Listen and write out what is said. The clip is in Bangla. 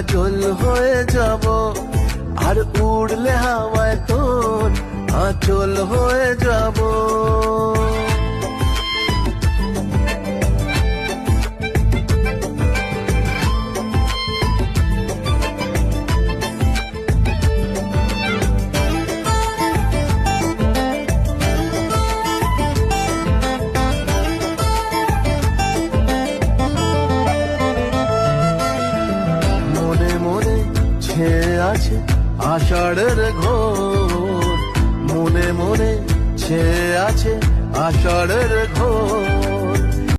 কাজল হয়ে যাব, আর উড়লে হাওয়ায় তোর আঁচল হয়ে যাব। আছে আষাঢ়ের ঘোর, মনে মনে ছেয়ে আছে আষাঢ়ের ঘোর।